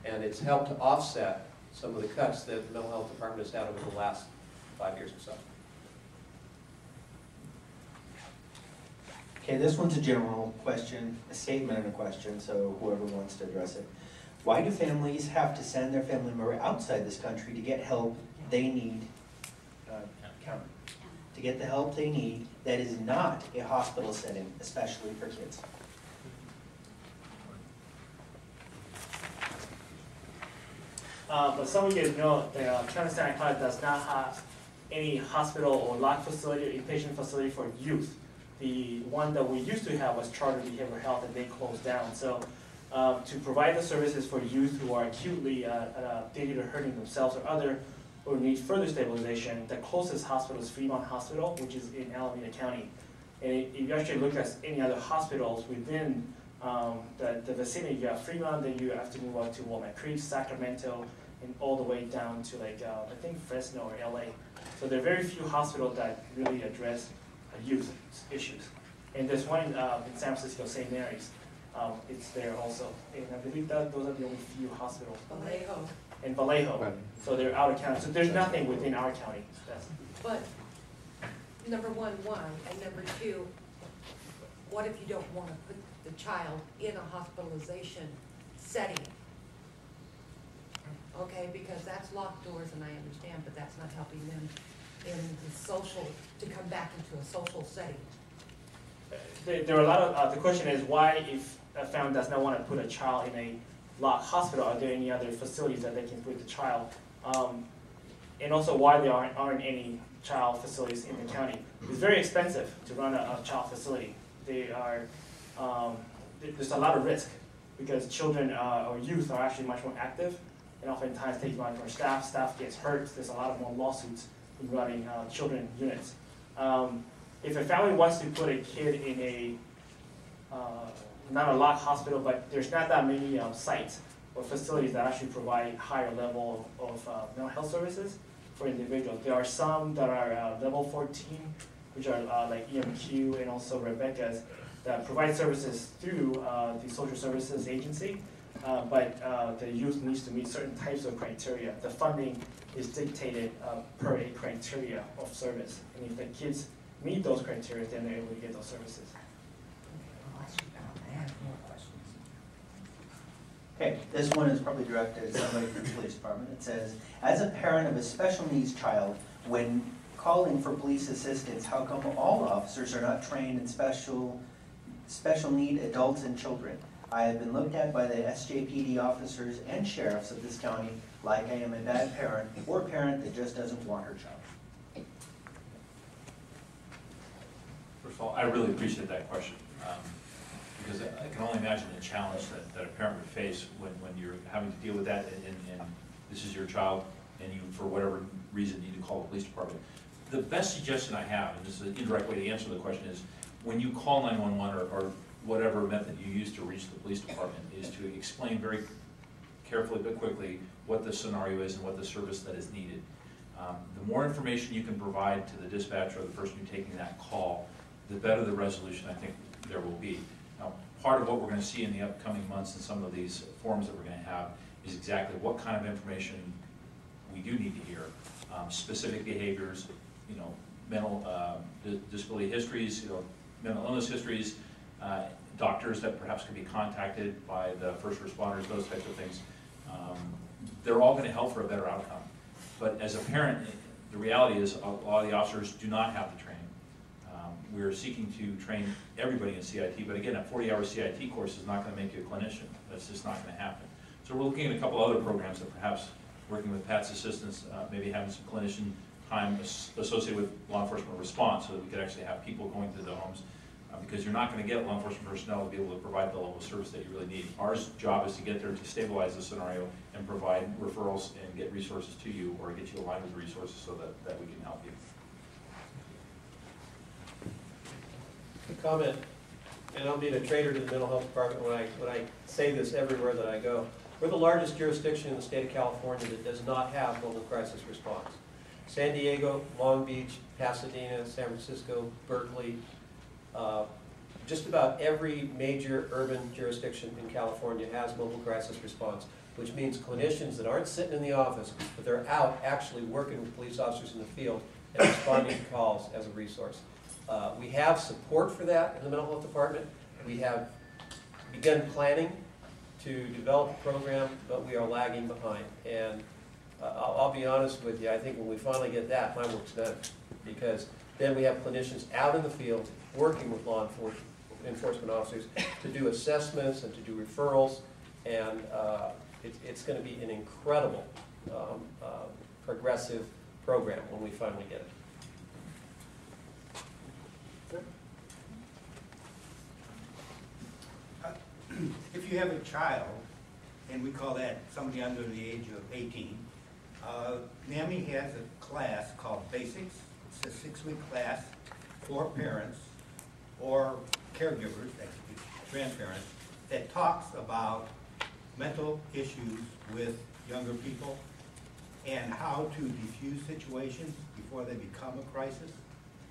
And it's helped to offset some of the cuts that the mental health department has had over the last 5 years or so. Okay, this one's a general question, a statement and a question, so whoever wants to address it. Why do families have to send their family member outside this country to get help they need, to get the help they need that is not a hospital setting, especially for kids? But some of you guys know that Kansas College does not have any hospital or locked facility or inpatient facility for youth. The one that we used to have was Charter Behavioral Health, and they closed down. So to provide the services for youth who are acutely addicted or hurting themselves or other, or need further stabilization, the closest hospital is Fremont Hospital, which is in Alameda County. And if you actually look at any other hospitals within the vicinity, you have Fremont, then you have to move out to Walnut Creek, Sacramento, and all the way down to like, I think Fresno or LA. So there are very few hospitals that really address youth issues. And there's one in San Francisco, St. Mary's. It's there also. And I believe that those are the only few hospitals. Vallejo. And Vallejo. Right. So they're out of county. So there's nothing within our county. But number one, why? And number two, what if you don't want to put the child in a hospitalization setting? Okay, because that's locked doors, and I understand, but that's not helping them in the social, to come back into a social setting. There are a lot of, the question is why, if a family does not want to put a child in a locked hospital, are there any other facilities that they can put the child? And also why there aren't any child facilities in the county. It's very expensive to run a child facility. They are, there's a lot of risk because children or youth are actually much more active, and oftentimes take much more staff. Staff gets hurt. There's a lot of more lawsuits in running children units. If a family wants to put a kid in a, not a locked hospital, but there's not that many sites or facilities that actually provide higher level of mental health services for individuals. There are some that are level 14, which are like EMQ and also Rebecca's, that provide services through the social services agency, but the youth needs to meet certain types of criteria. The funding is dictated per a criteria of service, and if the kids meet those criteria, then they're able to get those services. Okay, this one is probably directed to somebody from the police department. It says, as a parent of a special needs child, when calling for police assistance, how come all officers are not trained in special need adults and children? I have been looked at by the SJPD officers and sheriffs of this county like I am a bad parent or parent that just doesn't want her child. First of all, I really appreciate that question. Because I can only imagine the challenge that a parent would face when you're having to deal with that and this is your child and you, for whatever reason, need to call the police department. The best suggestion I have, and this is an indirect way to answer the question, is when you call 911 or whatever method you use to reach the police department, is to explain very carefully but quickly what the scenario is and what the service that is needed. The more information you can provide to the dispatcher or the person who's taking that call, the better the resolution I think there will be. Now, part of what we're going to see in the upcoming months in some of these forums that we're going to have is exactly what kind of information we do need to hear. Specific behaviors, mental disability histories, mental illness histories, doctors that perhaps could be contacted by the first responders, those types of things. They're all going to help for a better outcome. But as a parent, the reality is a lot of the officers do not have the training. We're seeking to train everybody in CIT, but again, a 40-hour CIT course is not going to make you a clinician. That's just not going to happen. So we're looking at a couple other programs that perhaps working with Pat's assistance, maybe having some clinician time associated with law enforcement response so that we could actually have people going to the homes because you're not going to get law enforcement personnel to be able to provide the level of service that you really need. Our job is to get there to stabilize the scenario and provide referrals and get resources to you or get you aligned with the resources so that we can help you. Comment, and I'll be a traitor to the mental health department when I say this everywhere that I go. We're the largest jurisdiction in the state of California that does not have mobile crisis response. San Diego, Long Beach, Pasadena, San Francisco, Berkeley, just about every major urban jurisdiction in California has mobile crisis response. which means clinicians that aren't sitting in the office, but they're out actually working with police officers in the field and responding to calls as a resource. We have support for that in the mental health department. We have begun planning to develop a program, but we are lagging behind. And I'll be honest with you, I think when we finally get that, my work's done. Because then we have clinicians out in the field working with law enforcement officers to do assessments and to do referrals. And it's going to be an incredible progressive program when we finally get it. If you have a child, and we call that somebody under the age of 18, NAMI has a class called Basics. It's a 6-week class for parents or caregivers, that could be grandparents, that talks about mental issues with younger people and how to diffuse situations before they become a crisis.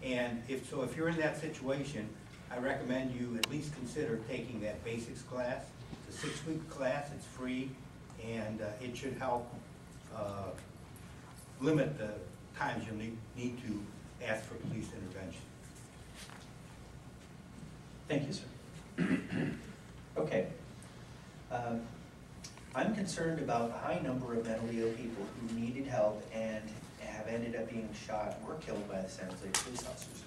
And if you're in that situation, I recommend you at least consider taking that basics class. It's a 6-week class, it's free, and it should help limit the times you'll need to ask for police intervention. Thank you, sir. Okay. I'm concerned about a high number of mentally ill people who needed help and have ended up being shot or killed by the San Jose police officers.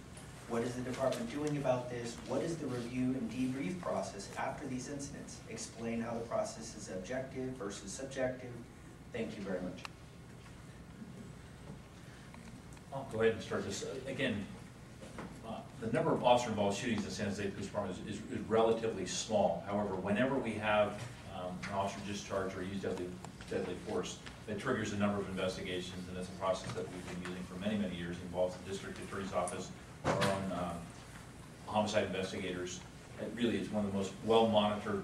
What is the department doing about this? What is the review and debrief process after these incidents? Explain how the process is objective versus subjective. Thank you very much. I'll go ahead and start this. Again, the number of officer-involved shootings in San Jose Police Department is relatively small. However, whenever we have an officer discharged or used deadly force, that triggers a number of investigations, and it's a process that we've been using for many, many years. It involves the district attorney's office, our own homicide investigators. It really is one of the most well-monitored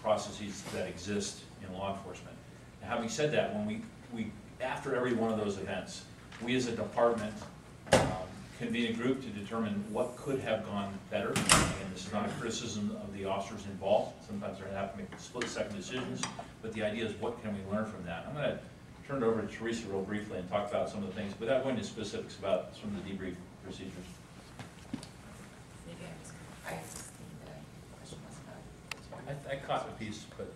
processes that exist in law enforcement. Now, having said that, when we after every one of those events, we as a department convene a group to determine what could have gone better. And this is not a criticism of the officers involved. Sometimes they're going to have to make split-second decisions, but the idea is what can we learn from that? I'm going to turn it over to Teresa real briefly and talk about some of the things without going into specifics about some of the debrief procedures. I caught a piece, but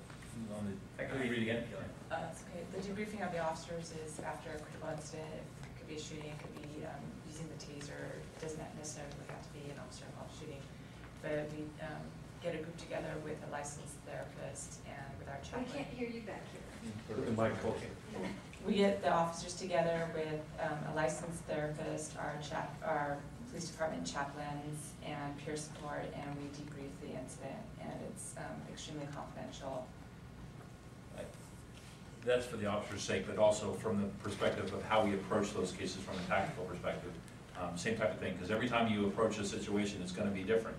can we read again? That's okay. The debriefing of the officers is after a critical incident. It could be a shooting, it could be using the taser. It doesn't necessarily have to be an officer-involved shooting. But we get a group together with a licensed therapist and with our chaplain. I can't hear you back here. Put the mic closer. We get the officers together with a licensed therapist, our police department chaplains, and peer support, and we debrief the incident, and it's extremely confidential. That's for the officer's sake, but also from the perspective of how we approach those cases from a tactical perspective. Same type of thing, because every time you approach a situation, it's going to be different.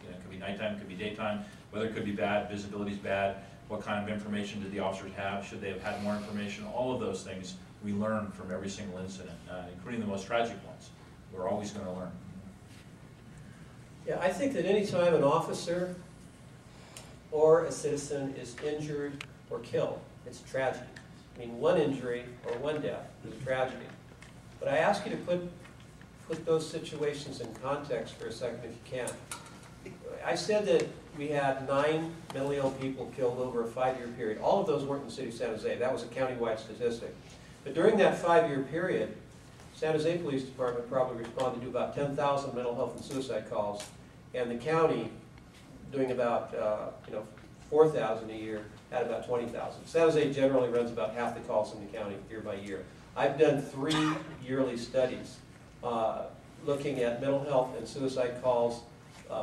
It could be nighttime, it could be daytime, weather could be bad, visibility is bad, what kind of information did the officers have, should they have had more information, all of those things we learn from every single incident, including the most tragic ones. We're always going to learn. Yeah, I think that any time an officer or a citizen is injured or killed, it's a tragedy. I mean, one injury or one death is a tragedy. But I ask you to put those situations in context for a second if you can. I said that we had 9 mentally ill people killed over a 5-year period. All of those weren't in the city of San Jose. That was a countywide statistic. But during that 5-year period, San Jose Police Department probably responded to about 10,000 mental health and suicide calls, and the county doing about 4,000 a year at about 20,000. San Jose generally runs about half the calls in the county year by year. I've done 3 yearly studies looking at mental health and suicide calls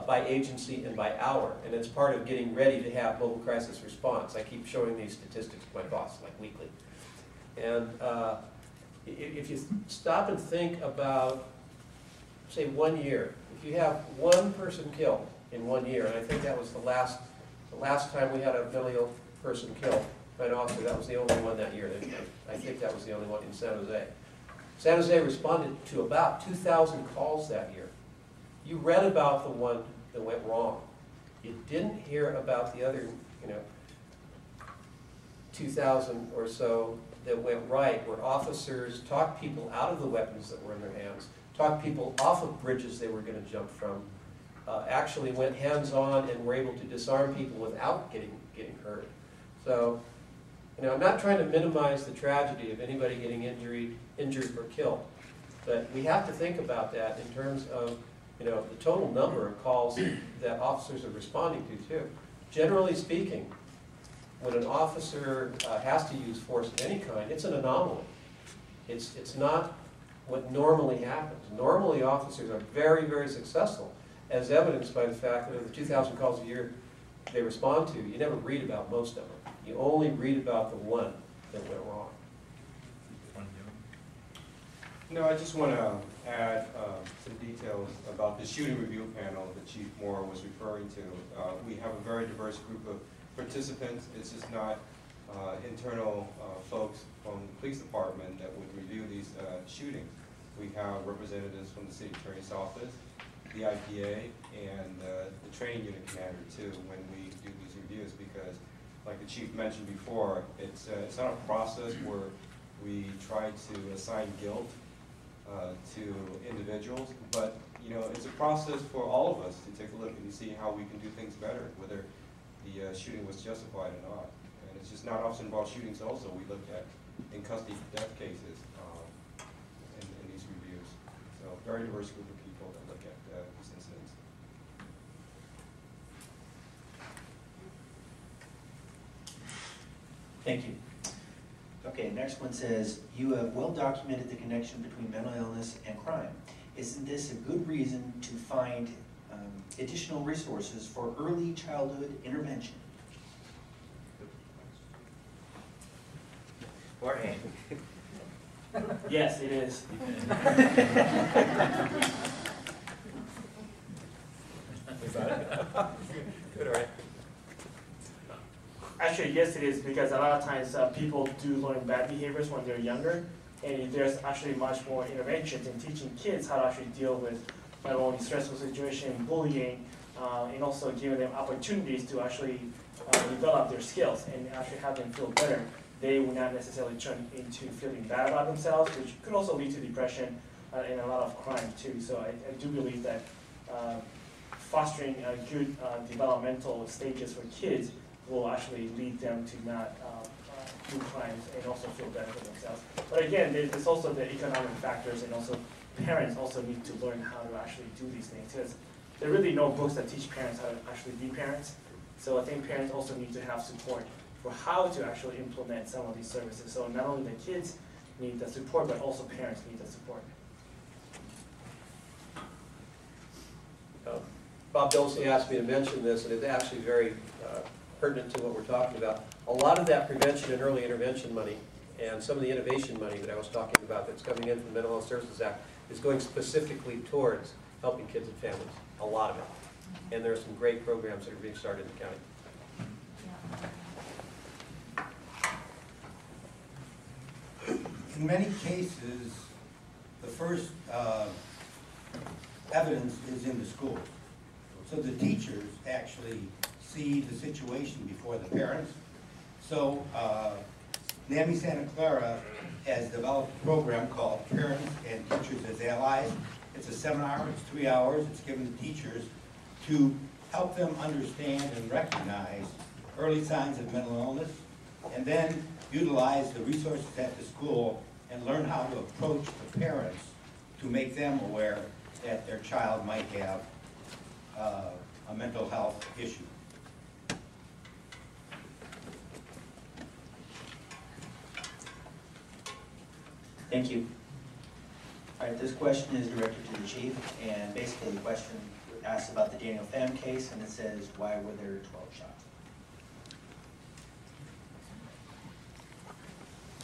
by agency and by hour, and it's part of getting ready to have mobile crisis response. I keep showing these statistics to my boss, like weekly. And if you stop and think about, say, 1 year, if you have 1 person killed in 1 year, and I think that was the last time we had a mentally ill person killed by an officer, that was the only one that year. I think that was the only one in San Jose. San Jose responded to about 2,000 calls that year. You read about the one that went wrong. You didn't hear about the other, 2000 or so that went right, where officers talked people out of the weapons that were in their hands, talked people off of bridges they were going to jump from, actually went hands-on and were able to disarm people without getting hurt. So, you know, I'm not trying to minimize the tragedy of anybody getting injured or killed, but we have to think about that in terms of, you know, the total number of calls that officers are responding to too. Generally speaking, when an officer has to use force of any kind, it's an anomaly. It's not what normally happens. Normally, officers are very, very successful, as evidenced by the fact that of the 2,000 calls a year they respond to, you never read about most of them. You only read about the one that went wrong. No, I just want to add some details about the shooting review panel that Chief Moore was referring to. We have a very diverse group of participants. It's just not internal folks from the police department that would review these shootings. We have representatives from the city attorney's office, the IPA, and the training unit commander too when we do these reviews, because like the chief mentioned before, it's not a process where we try to assign guilt to individuals, but you know, it's a process for all of us to take a look and see how we can do things better, whether the shooting was justified or not. And it's just not officer-involved shootings also. We look at in custody death cases in these reviews. So very diverse group of people that look at these incidents. Thank you. Okay, next one says, you have well documented the connection between mental illness and crime. Isn't this a good reason to find additional resources for early childhood intervention? Jorge. Yes, it is. Good, all right. Actually, yes, it is, because a lot of times people do learn bad behaviors when they're younger, and there's actually much more interventions in teaching kids how to actually deal with not only stressful situation, bullying, and also giving them opportunities to actually develop their skills and actually have them feel better. They will not necessarily turn into feeling bad about themselves, which could also lead to depression and a lot of crime too. So I do believe that fostering good developmental stages for kids will actually lead them to not do crimes and also feel better for themselves. But again, there's also the economic factors, and also parents also need to learn how to actually do these things, because there are really no books that teach parents how to actually be parents. So I think parents also need to have support for how to actually implement some of these services. So not only the kids need the support, but also parents need the support. Bob Dulce asked me to mention this, and it's actually very pertinent to what we're talking about. A lot of that prevention and early intervention money and some of the innovation money that I was talking about that's coming in from the Mental Health Services Act is going specifically towards helping kids and families, a lot of it. And there are some great programs that are being started in the county. In many cases, the first evidence is in the schools. So the teachers actually see the situation before the parents. So NAMI Santa Clara has developed a program called Parents and Teachers as Allies. It's a seminar, it's 3 hours. It's given to teachers to help them understand and recognize early signs of mental illness, and then utilize the resources at the school and learn how to approach the parents to make them aware that their child might have a mental health issue. Thank you. All right, this question is directed to the chief, and basically the question asks about the Daniel Pham case, and it says, why were there 12 shots?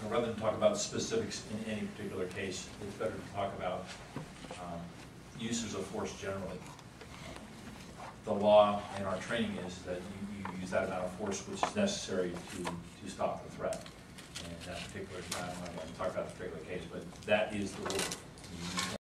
Rather than talk about specifics in any particular case, it's better to talk about uses of force generally. The law and our training is that you use that amount of force which is necessary to stop the threat. And in that particular time, I'm not going to talk about the particular case, but that is the rule.